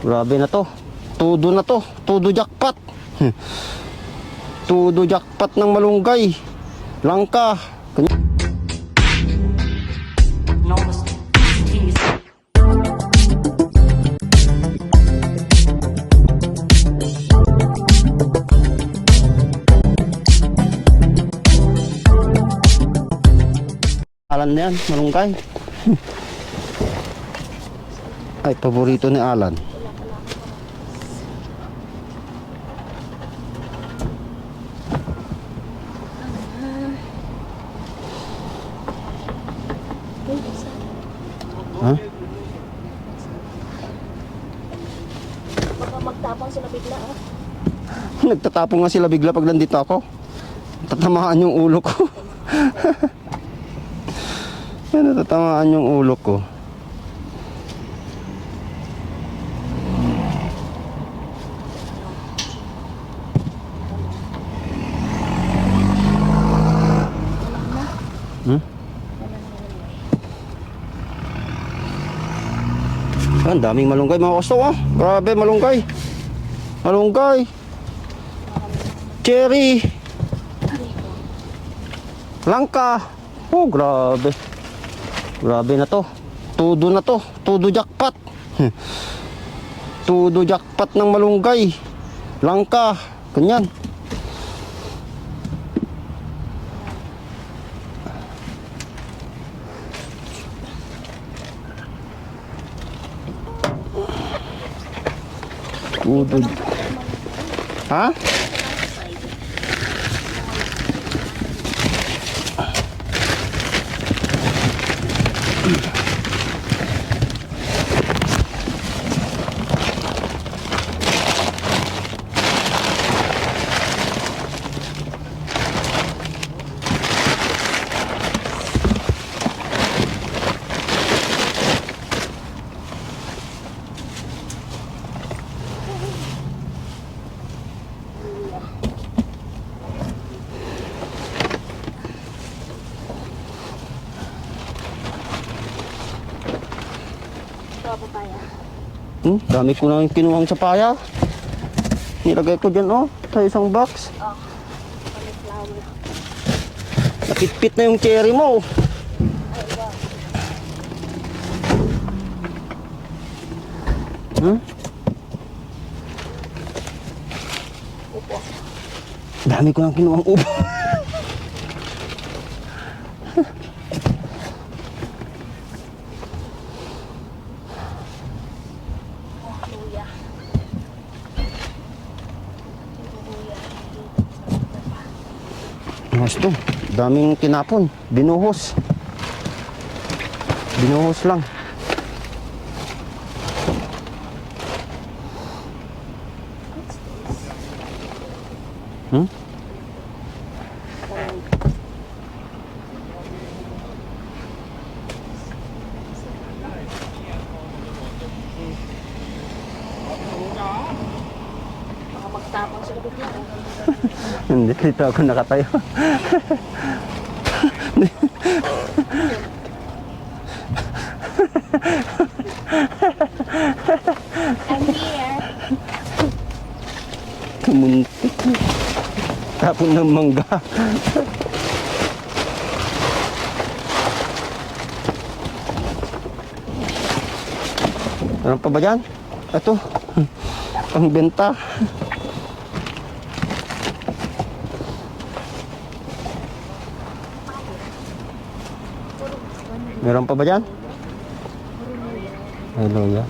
Grabe na to. Todo na to. Todo jackpot. Todo jackpot ng malunggay. Langka. Alan na yan, malunggay. Ay, paborito ni Alan. Ha? Baka magtapang sila bigla ah. Nagtatapong nga sila bigla pag nandito ako. Tatamaan yung ulo ko. Yan, natatamaan yung ulo ko. Ang daming malunggay mga kasto ah. Grabe malunggay. Malunggay. Cherry. Langka. Oh grabe. Grabe na to. Todo na to. Todo jackpot. Todo jackpot ng malunggay. Langka. Ganyan. Todo. Ha? Dami ko na yung kinuhang sapaya. Nilagay ko dyan oh, sa isang box. Oh, cauliflower. Napitpit na yung cherry mo. Upo. Dami ko na kinuhang upo. Gusto, daming tinapon, binuhos. Binuhos lang. Baka magtapang sila bigla ah. Hindi, dito ako nakatayo. I'm here. Kumuntik. Tapon ng mangga. Ano pa ba dyan? Ito. Pangbenta. Meron pa ba dyan? Hallelujah.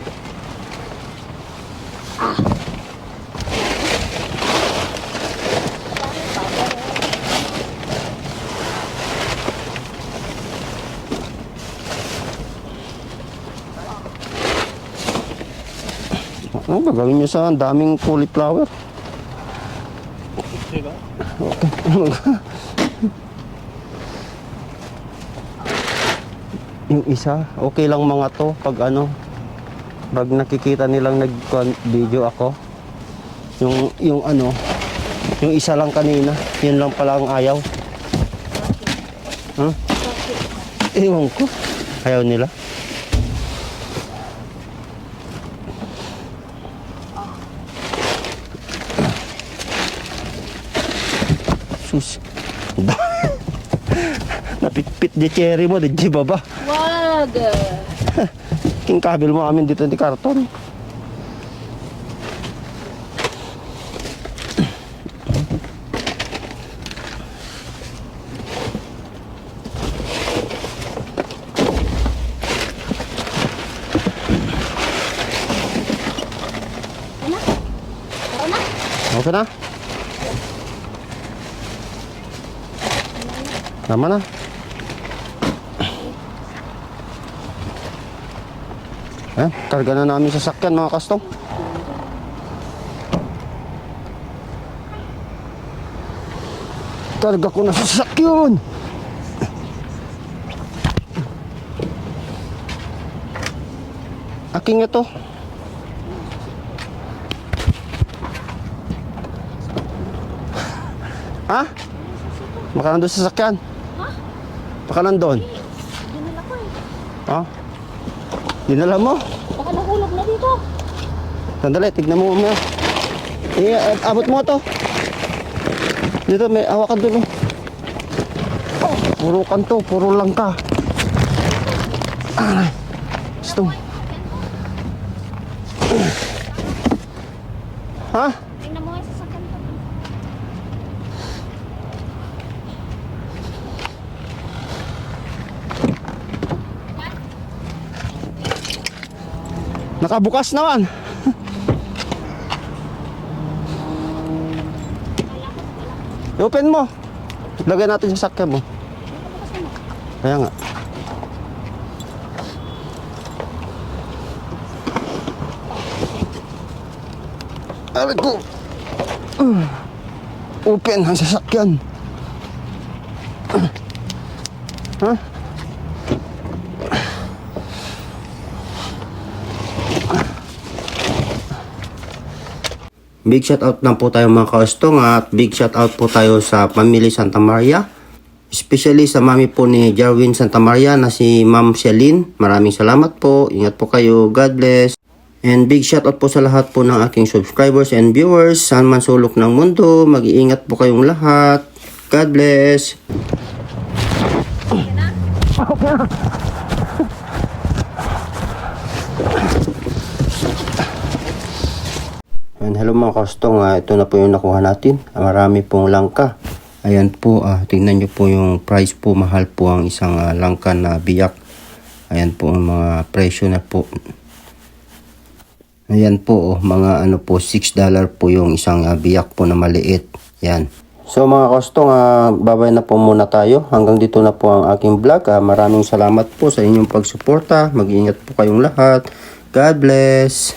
Ano gagawin nyo sa daming cauliflower? Okay. Yung isa, okay lang mga to pag ano, pag nakikita nilang nag-video ako. Yung ano, yung isa lang kanina, yun lang pala ang ayaw. Huh? Ewan ko, ayaw nila. sus. Napitpit di cherry mo, di baba. Wag! King kabil mo amin dito di karton. Tara na! Okay na? Tama na. Karga na namin sa sakyan mga kastong. Karga ko na sa sakyan. Aking ito. Ha? Baka nandun sa sakyan. Ha? Baka nandun. Dinala ko eh. Ha? Dinala mo? Baka nahulog na dito. Sandali, tignan mo mamaya. Abot mo to. Dito, may hawakan doon. Oh, puro kanto, puro langka. Gusto. Ha? Tingnan mo nga sa sakyan ko. Nakabukas naman. I-open mo. Lagay natin sa sakyan mo. Kaya nga. Aray ko. Open ang sasakyan. Ha? Big shout out lang po tayo mga kaostong at big shout out po tayo sa Pamilya Santa Maria. Especially sa mami po ni Jarwin Santa Maria na si Ma'am Celine. Maraming salamat po. Ingat po kayo. God bless. And big shout out po sa lahat po ng aking subscribers and viewers. Saan man sulok ng mundo. Mag-iingat po kayong lahat. God bless. And hello mga kastong, ito na po yung nakuha natin. Marami pong langka. Ayan po, tingnan nyo po yung price po. Mahal po ang isang langka na biyak. Ayan po ang mga presyo na po. Ayan po, mga ano po, $6 po yung isang biyak po na maliit. Yan. So mga kastong, babay na po muna tayo. Hanggang dito na po ang aking vlog. Maraming salamat po sa inyong pagsuporta. Mag-iingat po kayong lahat. God bless.